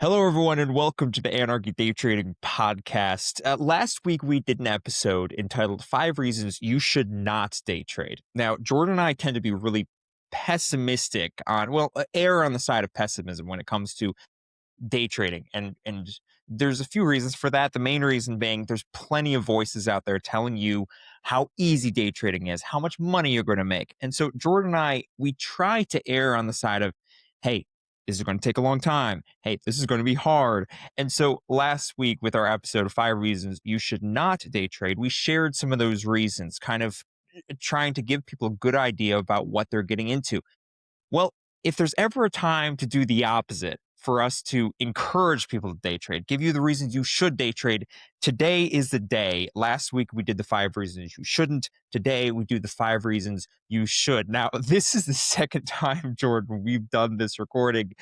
Hello, everyone, and welcome to the Anarchy Day Trading Podcast. Last week, we did an episode entitled Five Reasons You Should Not Day Trade. Now, Jordan and I tend to be really pessimistic err on the side of pessimism when it comes to day trading. And there's a few reasons for that. The main reason being there's plenty of voices out there telling you how easy day trading is, how much money you're going to make. And so Jordan and I, we try to err on the side of, hey, this is going to take a long time. Hey, this is going to be hard. And so last week with our episode of 5 Reasons You Should Not Day Trade, we shared some of those reasons, kind of trying to give people a good idea about what they're getting into. Well, if there's ever a time to do the opposite, for us to encourage people to day trade, give you the reasons you should day trade, today is the day. Last week we did the 5 reasons you shouldn't. Today we do the 5 reasons you should. Now, this is the second time, Jordan, we've done this recording.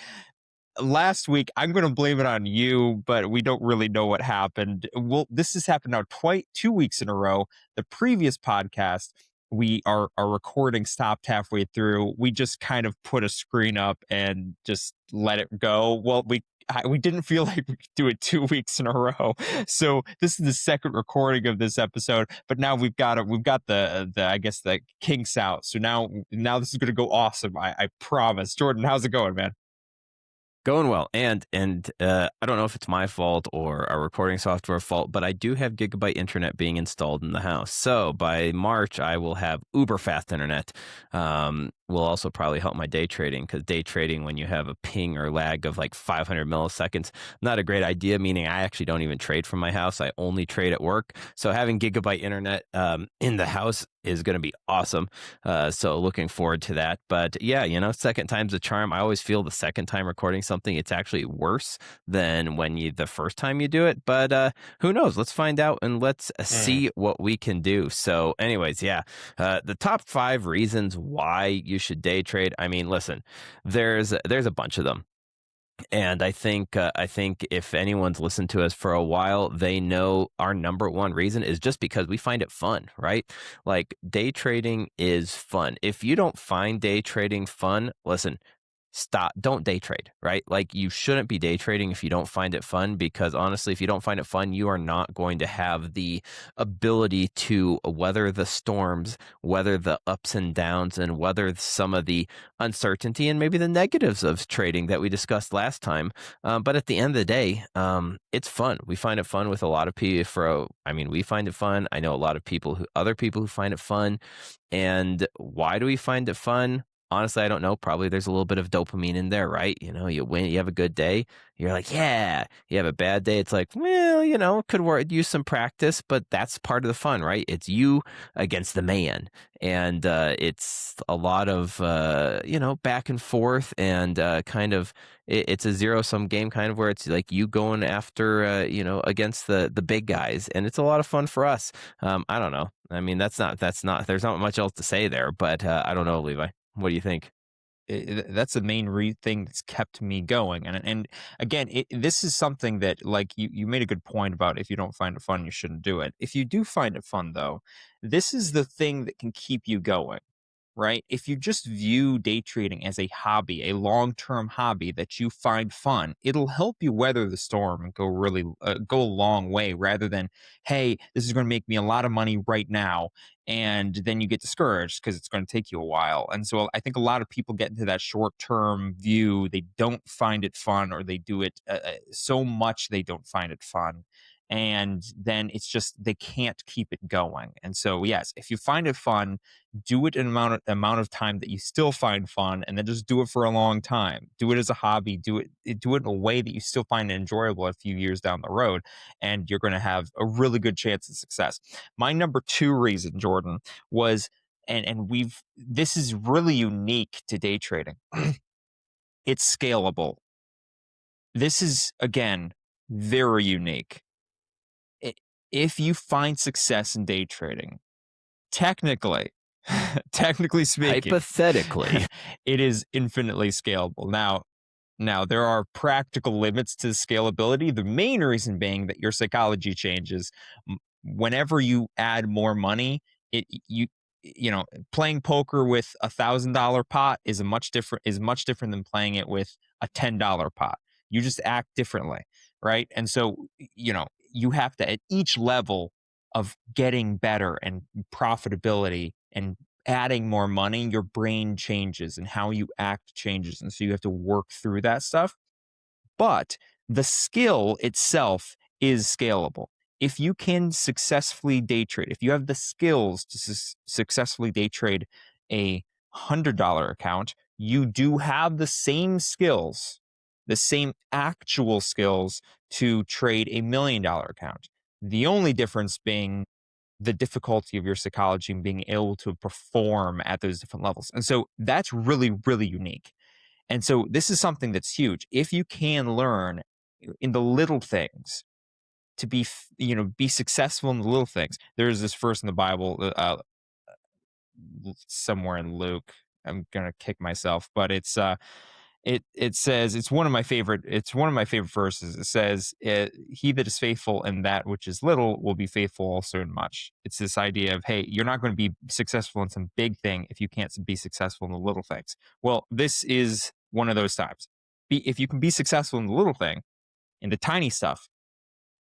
Last week, I'm going to blame it on you, but we don't really know what happened. Well, this has happened now 2 weeks in a row. The previous podcast, our recording stopped halfway through. We just kind of put a screen up and just let it go. Well, we didn't feel like we could do it 2 weeks in a row, so this is the second recording of this episode. But now we've got the I guess the kinks out. So now this is going to go awesome. I promise. Jordan, how's it going, man? Going well, and I don't know if it's my fault or our recording software fault, but I do have gigabyte internet being installed in the house. So by March, I will have uber fast internet. Will also probably help my day trading, because day trading, when you have a ping or lag of like 500 milliseconds, not a great idea. Meaning, I actually don't even trade from my house; I only trade at work. So having gigabyte internet in the house is going to be awesome. So looking forward to that. But yeah, second time's a charm. I always feel the second time recording something, it's actually worse than the first time you do it. But who knows? Let's find out and let's see what we can do. So anyways, yeah, the top 5 reasons why you should day trade. I mean, listen, there's a bunch of them. And I think if anyone's listened to us for a while, they know our number one reason is just because we find it fun, right? Like, day trading is fun. If you don't find day trading fun, listen, stop. Don't day trade, right? Like, you shouldn't be day trading if you don't find it fun, because honestly, if you don't find it fun, you are not going to have the ability to weather the storms, weather the ups and downs, and weather some of the uncertainty and maybe the negatives of trading that we discussed last time. But at the end of the day, it's fun. We find it fun with a lot of people. We find it fun. I know a lot of other people who find it fun. And why do we find it fun? Honestly, I don't know. Probably there's a little bit of dopamine in there, right? You win, you have a good day, you're like, yeah. You have a bad day, it's like, well, use some practice, but that's part of the fun, right? It's you against the man. And it's a lot of, back and forth, and it's a zero-sum game, kind of, where it's like you going after, against the big guys. And it's a lot of fun for us. I don't know. I mean, there's not much else to say there, but I don't know, Levi. What do you think? That's the main thing that's kept me going. And again, this is something that, like, you made a good point about, if you don't find it fun, you shouldn't do it. If you do find it fun, though, this is the thing that can keep you going. Right? If you just view day trading as a hobby, a long-term hobby that you find fun, it'll help you weather the storm and go a long way, rather than, hey, this is going to make me a lot of money right now, and then you get discouraged because it's going to take you a while. And so I think a lot of people get into that short-term view. They don't find it fun, or they do it so much they don't find it fun. And then it's just, they can't keep it going. And so, yes, if you find it fun, do it in amount of time that you still find fun, and then just do it for a long time. Do it as a hobby. Do it in a way that you still find it enjoyable a few years down the road, and you're going to have a really good chance of success. My number 2 reason, Jordan, was, and this is really unique to day trading. It's scalable. This is, again, very unique. If you find success in day trading, technically speaking, Hypothetically, it is infinitely scalable. Now there are practical limits to scalability. The main reason being that your psychology changes whenever you add more money. Playing poker with $1,000 pot is much different than playing it with a $10 pot. You just act differently, right? And so, you have to, at each level of getting better and profitability and adding more money, your brain changes and how you act changes. And so you have to work through that stuff. But the skill itself is scalable. If you can successfully day trade, if you have the skills to successfully day trade a $100 account, you do have the same skills, the same actual skills to trade a $1 million account. The only difference being the difficulty of your psychology and being able to perform at those different levels. And so that's really, really unique. And so this is something that's huge. If you can learn in the little things to be successful in the little things. There's this verse in the Bible, somewhere in Luke. I'm gonna kick myself, but it says it's one of my favorite verses. It says, "He that is faithful in that which is little will be faithful also in much." It's this idea of, hey, you're not going to be successful in some big thing if you can't be successful in the little things. Well, this is one of those times. If you can be successful in the little thing, in the tiny stuff,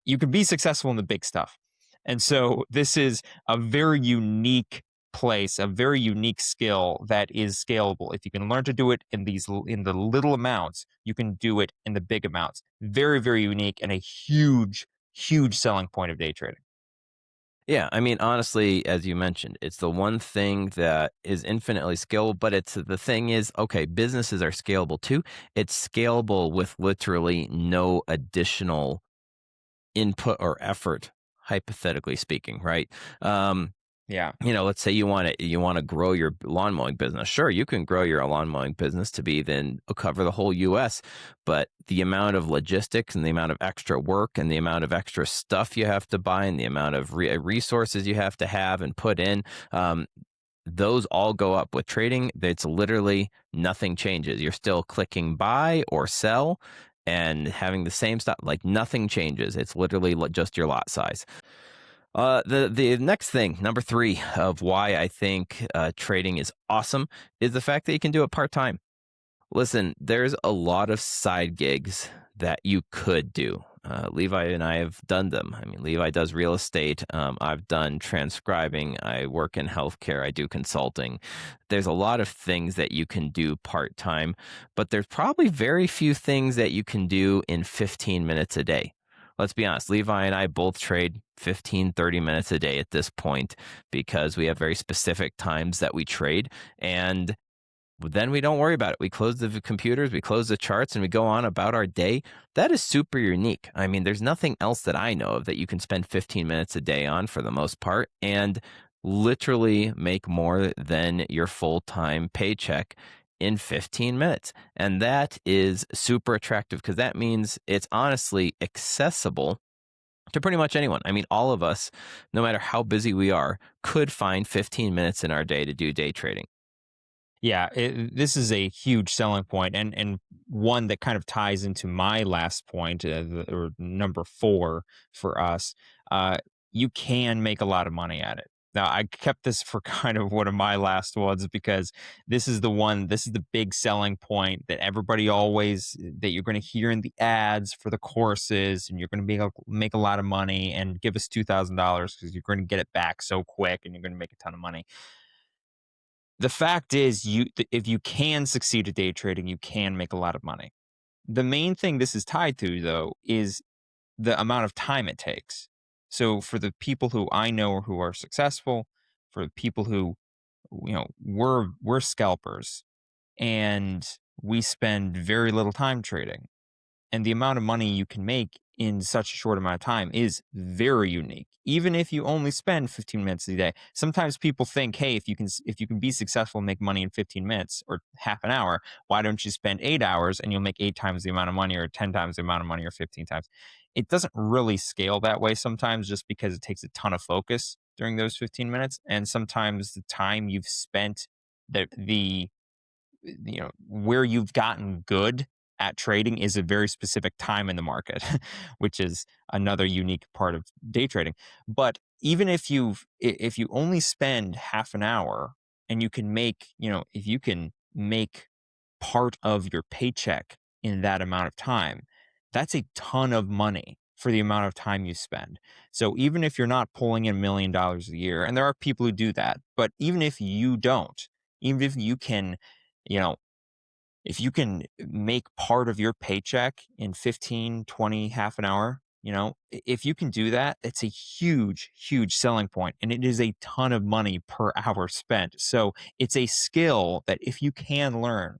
you can be successful in the big stuff. And so this is a very unique place, a very unique skill that is scalable. If you can learn to do it in the little amounts, you can do it in the big amounts. Very, very unique and a huge, huge selling point of day trading. Yeah, I mean, honestly, as you mentioned, it's the one thing that is infinitely scalable, but it's the thing is, okay, businesses are scalable too. It's scalable with literally no additional input or effort, hypothetically speaking, right? Yeah. Let's say you want to grow your lawn mowing business. Sure, you can grow your lawn mowing business to be then cover the whole U.S., but the amount of logistics and the amount of extra work and the amount of extra stuff you have to buy and the amount of resources you have to have and put in, those all go up. With trading, it's literally nothing changes. You're still clicking buy or sell and having the same stuff. Like nothing changes. It's literally just your lot size. The next thing, number 3 of why I think trading is awesome is the fact that you can do it part time. Listen, there's a lot of side gigs that you could do. Levi and I have done them. I mean, Levi does real estate. I've done transcribing. I work in healthcare. I do consulting. There's a lot of things that you can do part time, but there's probably very few things that you can do in 15 minutes a day. Let's be honest, Levi and I both trade 15, 30 minutes a day at this point because we have very specific times that we trade. And then we don't worry about it. We close the computers, we close the charts, and we go on about our day. That is super unique. I mean, there's nothing else that I know of that you can spend 15 minutes a day on for the most part and literally make more than your full-time paycheck in 15 minutes. And that is super attractive because that means it's honestly accessible to pretty much anyone. I mean, all of us, no matter how busy we are, could find 15 minutes in our day to do day trading. Yeah, this is a huge selling point, and one that kind of ties into my last point, or number 4 for us. Uh, you can make a lot of money at it. Now, I kept this for kind of one of my last ones because this is the big selling point that everybody always that you're going to hear in the ads for the courses, and you're going to make a lot of money and give us $2,000 because you're going to get it back so quick and you're going to make a ton of money. The fact is, if you can succeed at day trading, you can make a lot of money. The main thing this is tied to, though, is the amount of time it takes. So for the people who I know who are successful, for people who, we're scalpers and we spend very little time trading, and the amount of money you can make in such a short amount of time is very unique. Even if you only spend 15 minutes a day. Sometimes people think, hey, if you can be successful and make money in 15 minutes or half an hour, why don't you spend 8 hours and you'll make 8 times the amount of money or 10 times the amount of money or 15 times. It doesn't really scale that way sometimes just because it takes a ton of focus during those 15 minutes, and sometimes the time you've spent, the where you've gotten good at trading is a very specific time in the market, which is another unique part of day trading. But even if you only spend half an hour and you can make, if you can make part of your paycheck in that amount of time, That's a ton of money for the amount of time you spend. So even if you're not pulling in $1 million a year, and there are people who do that, but even if you don't, even if you can, you know, if you can make part of your paycheck in 15, 20, half an hour, if you can do that, it's a huge, huge selling point, and it is a ton of money per hour spent. So it's a skill that if you can learn,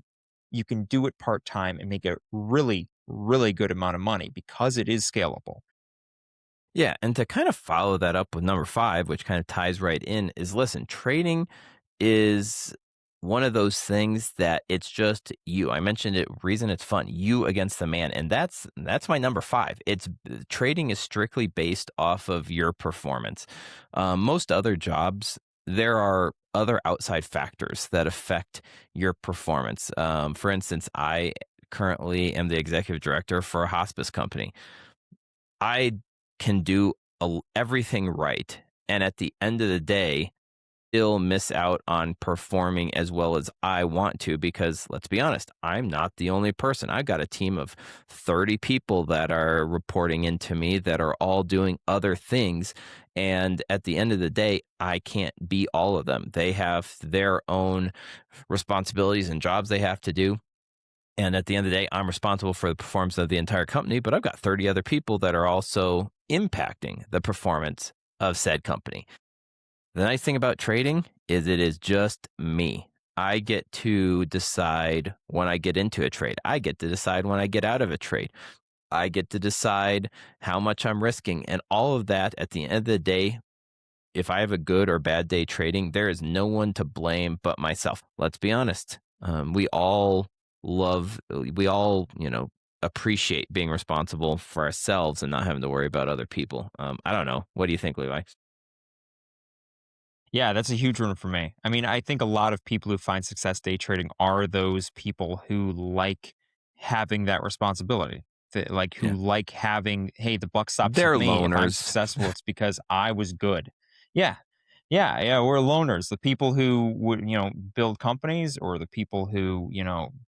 you can do it part time and make a really, really good amount of money because it is scalable. Yeah, and to kind of follow that up with number 5, which kind of ties right in, is listen, trading is one of those things that it's just you. I mentioned it, reason it's fun, you against the man, and that's my number 5. It's trading is strictly based off of your performance. Most other jobs, there are other outside factors that affect your performance. For instance, I currently am the executive director for a hospice company. I can do everything right, and at the end of the day, still miss out on performing as well as I want to because let's be honest, I'm not the only person. I've got a team of 30 people that are reporting into me that are all doing other things. And at the end of the day, I can't be all of them. They have their own responsibilities and jobs they have to do. And at the end of the day, I'm responsible for the performance of the entire company, but I've got 30 other people that are also impacting the performance of said company. The nice thing about trading is it is just me. I get to decide when I get into a trade. I get to decide when I get out of a trade. I get to decide how much I'm risking. And all of that at the end of the day, if I have a good or bad day trading, there is no one to blame but myself. Let's be honest. We all, appreciate being responsible for ourselves and not having to worry about other people. I don't know. What do you think, Levi? Yeah, that's a huge one for me. I mean, I think a lot of people who find success day trading are those people who like having that responsibility. Like who Yeah. like having, hey, the buck stops with They're me. If I'm loners. successful, it's because I was good. Yeah. Yeah, yeah, we're loners. The people who would, build companies or the people who,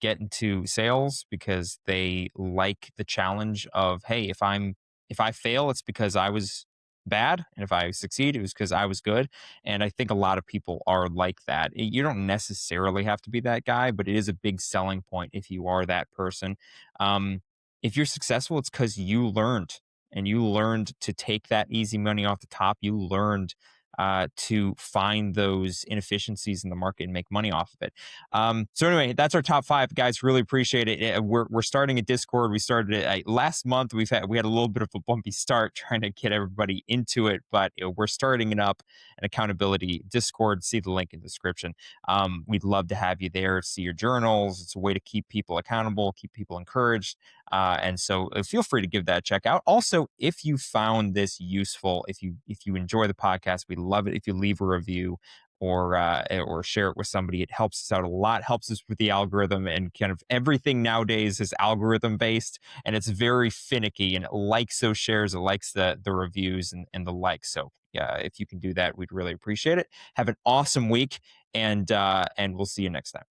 get into sales because they like the challenge of, hey, if I fail, it's because I was bad, and if I succeed, it was because I was good. And I think a lot of people are like that. You don't necessarily have to be that guy, but it is a big selling point if you are that person. Um, if you're successful, it's because you learned and you learned to take that easy money off the top. You learned to find those inefficiencies in the market and make money off of it. So anyway, that's our top 5, guys. Really appreciate it. We're starting a Discord. We started it last month. We had a little bit of a bumpy start trying to get everybody into it, but we're starting it up. An accountability Discord. See the link in the description. We'd love to have you there. See your journals. It's a way to keep people accountable, keep people encouraged. And so feel free to give that a check out. Also, if you found this useful, if you enjoy the podcast, we love it if you leave a review or share it with somebody. It helps us out a lot, helps us with the algorithm, and kind of everything nowadays is algorithm based, and it's very finicky, and it likes those shares, it likes the reviews and the likes. So yeah, if you can do that, we'd really appreciate it. Have an awesome week, and we'll see you next time.